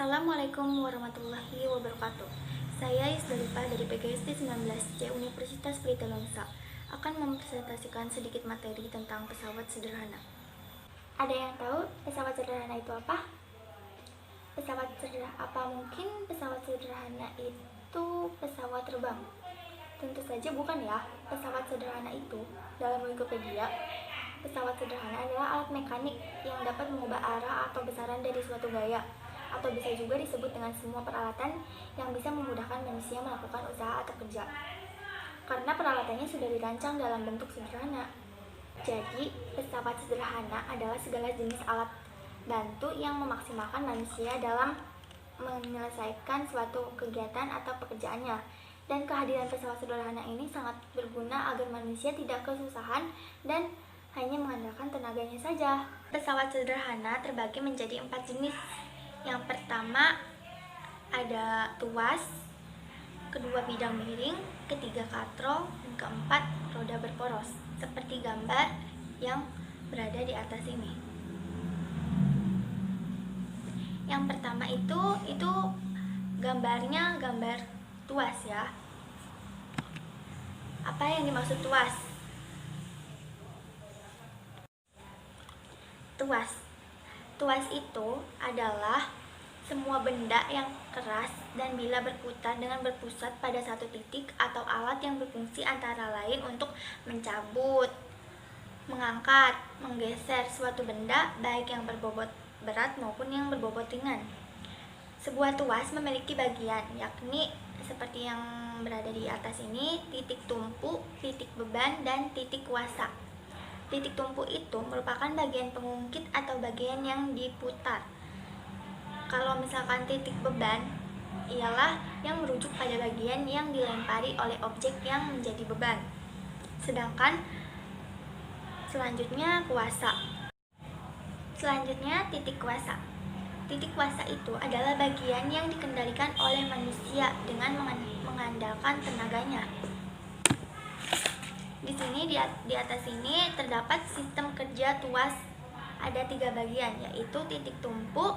Assalamualaikum warahmatullahi wabarakatuh. Saya Isdalifah dari PGSD 19C Universitas Pelita Longsa akan mempresentasikan sedikit materi tentang pesawat sederhana. Ada yang tahu pesawat sederhana itu apa? Apa mungkin pesawat sederhana itu pesawat terbang? Tentu saja bukan ya. Pesawat sederhana itu dalam Wikipedia, pesawat sederhana adalah alat mekanik yang dapat mengubah arah atau besaran dari suatu gaya, atau bisa juga disebut dengan semua peralatan yang bisa memudahkan manusia melakukan usaha atau kerja. Karena peralatannya sudah dirancang dalam bentuk sederhana. Jadi, pesawat sederhana adalah segala jenis alat bantu yang memaksimalkan manusia dalam menyelesaikan suatu kegiatan atau pekerjaannya. Dan kehadiran pesawat sederhana ini sangat berguna agar manusia tidak kesusahan dan hanya mengandalkan tenaganya saja. Pesawat sederhana terbagi menjadi 4 jenis. Yang pertama ada tuas, kedua bidang miring, ketiga katrol, dan keempat roda berporos, seperti gambar yang berada di atas ini. Yang pertama itu gambarnya gambar tuas ya. Apa yang dimaksud tuas? Tuas itu adalah semua benda yang keras dan bila berputar dengan berpusat pada satu titik atau alat yang berfungsi antara lain untuk mencabut, mengangkat, menggeser suatu benda baik yang berbobot berat maupun yang berbobot ringan. Sebuah tuas memiliki bagian, yakni seperti yang berada di atas ini, titik tumpu, titik beban, dan titik kuasa. Titik tumpu itu merupakan bagian pengungkit atau bagian yang diputar. Kalau misalkan titik beban ialah yang merujuk pada bagian yang dilempari oleh objek yang menjadi beban. Sedangkan selanjutnya kuasa. Selanjutnya titik kuasa. Titik kuasa itu adalah bagian yang dikendalikan oleh manusia dengan mengandalkan tenaganya. Di sini di atas ini terdapat sistem kerja tuas. Ada 3 bagian, yaitu titik tumpu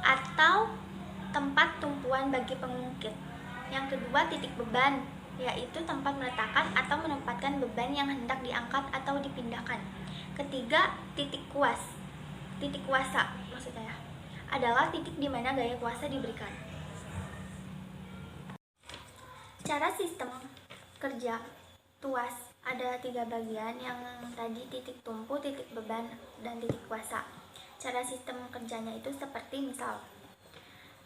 atau tempat tumpuan bagi pengungkit. Yang kedua titik beban, yaitu tempat meletakkan atau menempatkan beban yang hendak diangkat atau dipindahkan. Ketiga titik kuasa maksudnya adalah titik di mana gaya kuasa diberikan. Cara sistem kerja tuas ada 3 bagian, yang tadi titik tumpu, titik beban, dan titik kuasa. Cara sistem kerjanya itu seperti misal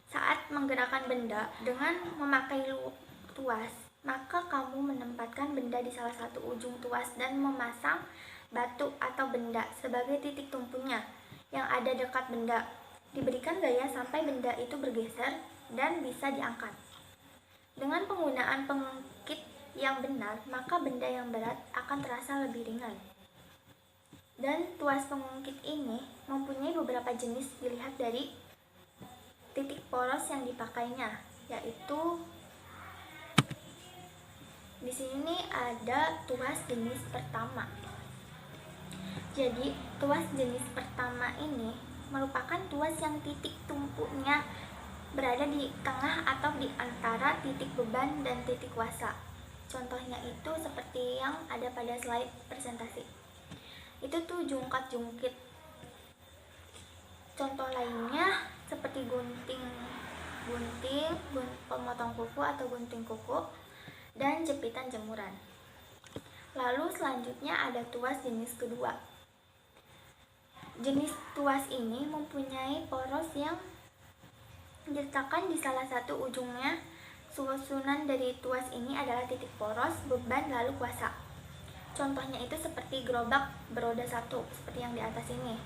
saat menggerakkan benda dengan memakai tuas, maka kamu menempatkan benda di salah satu ujung tuas dan memasang batu atau benda sebagai titik tumpunya yang ada dekat benda. Diberikan gaya sampai benda itu bergeser dan bisa diangkat. Dengan penggunaan pengungkit yang benar, maka benda yang berat akan terasa lebih ringan. Dan tuas pengungkit ini mempunyai beberapa jenis dilihat dari titik poros yang dipakainya, yaitu di sini ada tuas jenis pertama. Jadi, tuas jenis pertama ini merupakan tuas yang titik tumpunya berada di tengah atau di antara titik beban dan titik kuasa. Contohnya itu seperti yang ada pada slide presentasi. Itu tuh jungkat-jungkit. Contoh lainnya seperti gunting, pemotong kuku atau gunting kuku, dan jepitan jemuran. Lalu selanjutnya ada tuas jenis kedua. Jenis tuas ini mempunyai poros yang diletakkan di salah satu ujungnya. Susunan dari tuas ini adalah titik poros, beban, lalu kuasa. Contohnya itu seperti gerobak beroda 1, seperti yang di atas ini.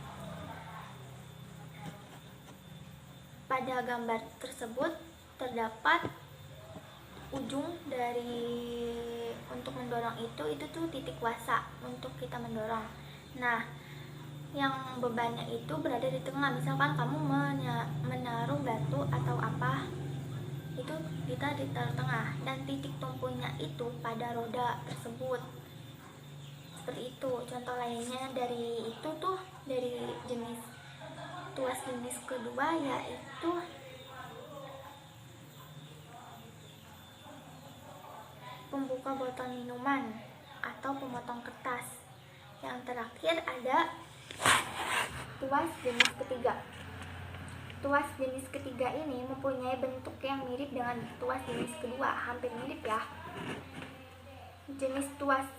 Pada gambar tersebut terdapat ujung dari untuk mendorong itu tuh titik kuasa untuk kita mendorong. Nah, yang bebannya itu berada di tengah. Misalkan kamu menaruh batu atau apa, itu kita ditaruh tengah, dan titik tumpunya itu pada roda tersebut. Seperti itu. Contoh lainnya dari itu tuh dari jenis tuas jenis kedua yaitu pembuka botol minuman atau pemotong kertas. Yang terakhir ada tuas jenis ketiga. Tuas jenis ketiga ini mempunyai bentuk yang mirip dengan tuas jenis kedua, hampir mirip ya. Jenis tuas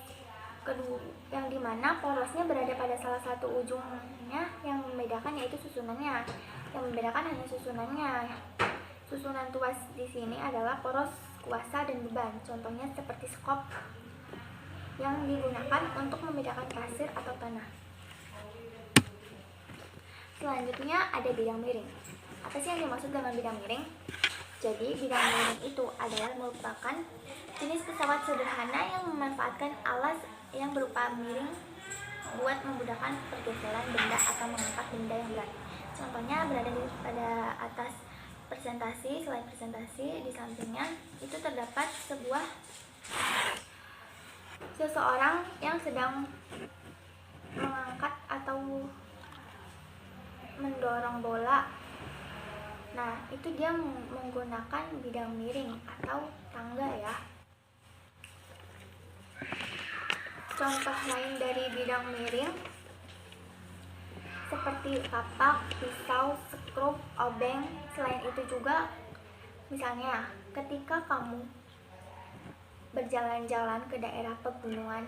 kedua yang dimana porosnya berada pada salah satu ujungnya, yang membedakan yaitu susunannya. Yang membedakan hanya susunannya. Susunan tuas di sini adalah poros, kuasa, dan beban. Contohnya seperti skop yang digunakan untuk membedakan pasir atau tanah. Selanjutnya ada bidang miring. Apa sih yang dimaksud dengan bidang miring? Jadi bidang miring itu adalah merupakan jenis pesawat sederhana yang memanfaatkan alas yang berupa miring buat memudahkan pergeseran benda atau mengangkat benda yang berat. Contohnya berada pada atas presentasi, slide presentasi, di sampingnya itu terdapat seseorang yang sedang mengangkat atau mendorong bola. Nah, itu dia menggunakan bidang miring atau tangga ya. Contoh lain dari bidang miring seperti kapak, pisau, skrup, obeng. Selain itu juga misalnya ketika kamu berjalan-jalan ke daerah pegunungan,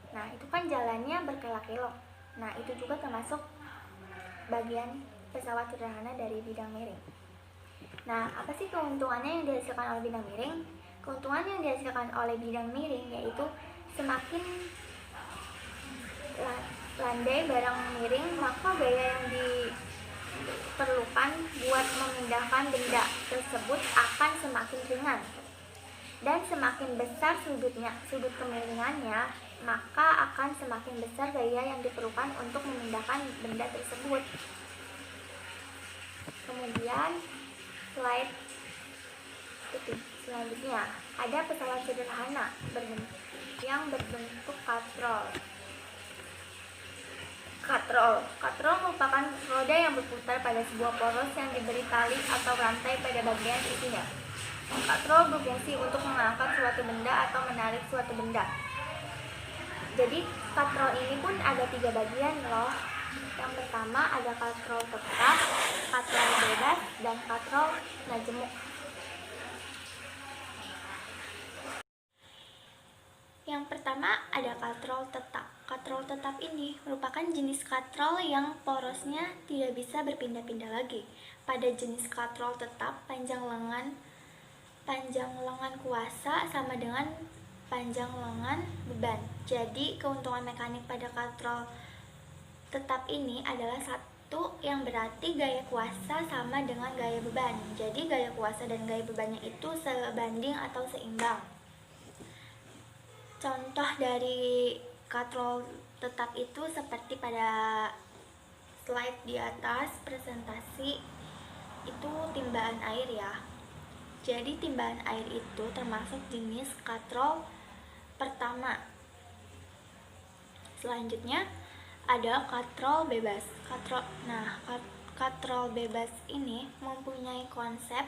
nah itu kan jalannya berkelok-kelok. Nah itu juga termasuk bagian pesawat sederhana dari bidang miring. Nah apa sih keuntungannya yang dihasilkan oleh bidang miring? Keuntungan yang dihasilkan oleh bidang miring yaitu semakin landai barang miring, maka gaya yang diperlukan buat memindahkan benda tersebut akan semakin ringan. Dan semakin besar sudut kemiringannya, maka akan semakin besar gaya yang diperlukan untuk memindahkan benda tersebut. Kemudian slide selanjutnya ada pesawat sederhana yang berbentuk katrol. Katrol merupakan roda yang berputar pada sebuah poros yang diberi tali atau rantai pada bagian isinya. Katrol berfungsi untuk mengangkat suatu benda atau menarik suatu benda. Jadi katrol ini pun ada 3 bagian loh. Yang pertama ada katrol tetap, katrol bebas, dan katrol ngajemuk. Yang pertama ada katrol tetap. Katrol tetap ini merupakan jenis katrol yang porosnya tidak bisa berpindah-pindah lagi. Pada jenis katrol tetap, panjang lengan kuasa sama dengan panjang lengan beban. Jadi keuntungan mekanik pada katrol tetap ini adalah satu, yang berarti gaya kuasa sama dengan gaya beban. Jadi gaya kuasa dan gaya bebannya itu sebanding atau seimbang. Contoh dari katrol tetap itu seperti pada slide di atas presentasi, itu timbaan air ya. Jadi timbaan air itu termasuk jenis katrol pertama. Selanjutnya ada katrol bebas. Katrol bebas ini mempunyai konsep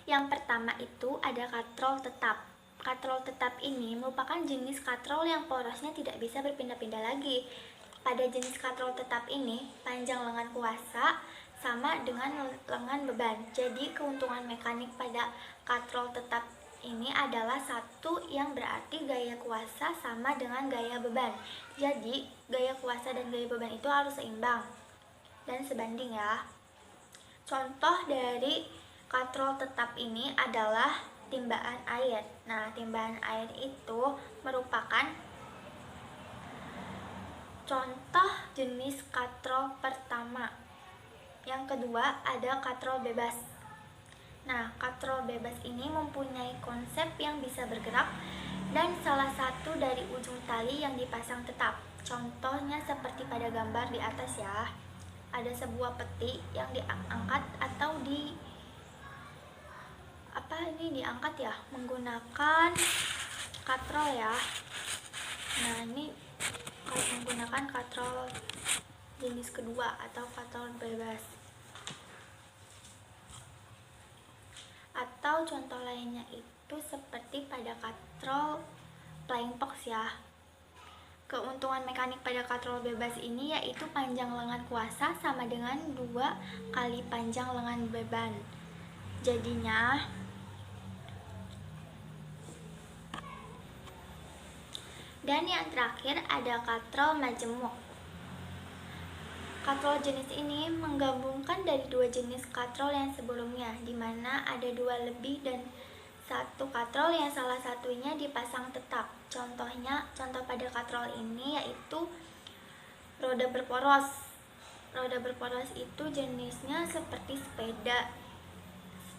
yang pertama itu ada katrol tetap. Katrol tetap ini merupakan jenis katrol yang porosnya tidak bisa berpindah-pindah lagi. Pada jenis katrol tetap ini, panjang lengan kuasa sama dengan lengan beban. Jadi keuntungan mekanik pada katrol tetap ini adalah satu, yang berarti gaya kuasa sama dengan gaya beban. Jadi gaya kuasa dan gaya beban itu harus seimbang dan sebanding ya. Contoh dari katrol tetap ini adalah timbaan air. Nah, timbaan air itu merupakan contoh jenis katrol pertama. Yang kedua ada katrol bebas. Nah, katrol bebas ini mempunyai konsep yang bisa bergerak dan salah satu dari ujung tali yang dipasang tetap. Contohnya seperti pada gambar di atas ya. Ada sebuah peti yang diangkat atau diangkat ya menggunakan katrol ya. Nah, ini menggunakan katrol jenis kedua atau katrol bebas. Atau contoh lainnya itu seperti pada katrol flying fox ya. Keuntungan mekanik pada katrol bebas ini yaitu panjang lengan kuasa sama dengan 2 kali panjang lengan beban. Jadinya dan yang terakhir ada katrol majemuk. Katrol jenis ini menggabungkan dari 2 jenis katrol yang sebelumnya, di mana ada 2 lebih dan 1 katrol yang salah satunya dipasang tetap. Contoh pada katrol ini yaitu roda berporos. Roda berporos itu jenisnya seperti sepeda.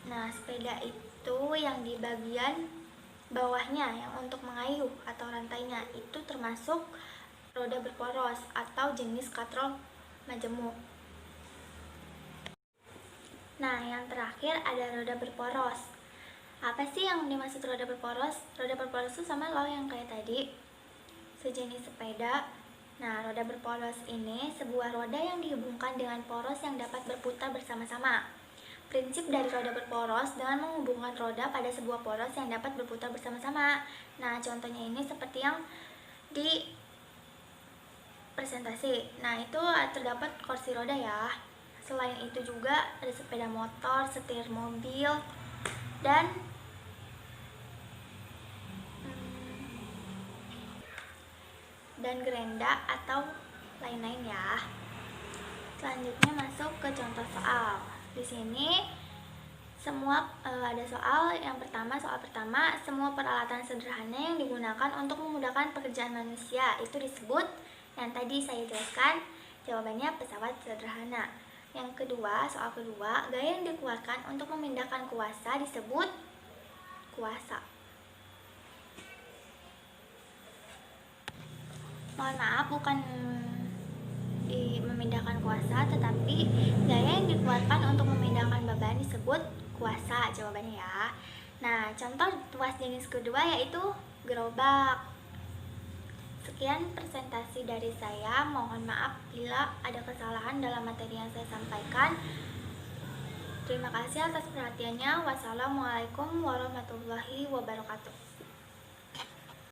Nah, sepeda itu yang di bagian bawahnya yang untuk mengayuh atau rantainya itu termasuk roda berporos atau jenis katrol majemuk. Nah, yang terakhir ada roda berporos. Apa sih yang dimaksud roda berporos? Roda berporos itu sama loh yang kayak tadi, sejenis sepeda. Nah, roda berporos ini sebuah roda yang dihubungkan dengan poros yang dapat berputar bersama-sama. Prinsip dari roda berporos dengan menghubungkan roda pada sebuah poros yang dapat berputar bersama-sama. Nah, contohnya ini seperti yang di presentasi. Nah, itu terdapat kursi roda ya. Selain itu juga ada sepeda motor, setir mobil, dan gerenda atau lain-lain ya. Selanjutnya masuk ke contoh soal. Di sini semua ada soal pertama, semua peralatan sederhana yang digunakan untuk memudahkan pekerjaan manusia itu disebut, yang tadi saya jelaskan jawabannya pesawat sederhana. Yang kedua, soal kedua, gaya yang dikeluarkan untuk memindahkan kuasa disebut kuasa. Mohon maaf, bukan memindahkan kuasa, tetapi gaya yang dikeluarkan untuk memindahkan beban disebut kuasa jawabannya ya. Nah, contoh tuas jenis kedua yaitu gerobak. Sekian presentasi dari saya. Mohon maaf bila ada kesalahan dalam materi yang saya sampaikan. Terima kasih atas perhatiannya. Wassalamualaikum warahmatullahi wabarakatuh.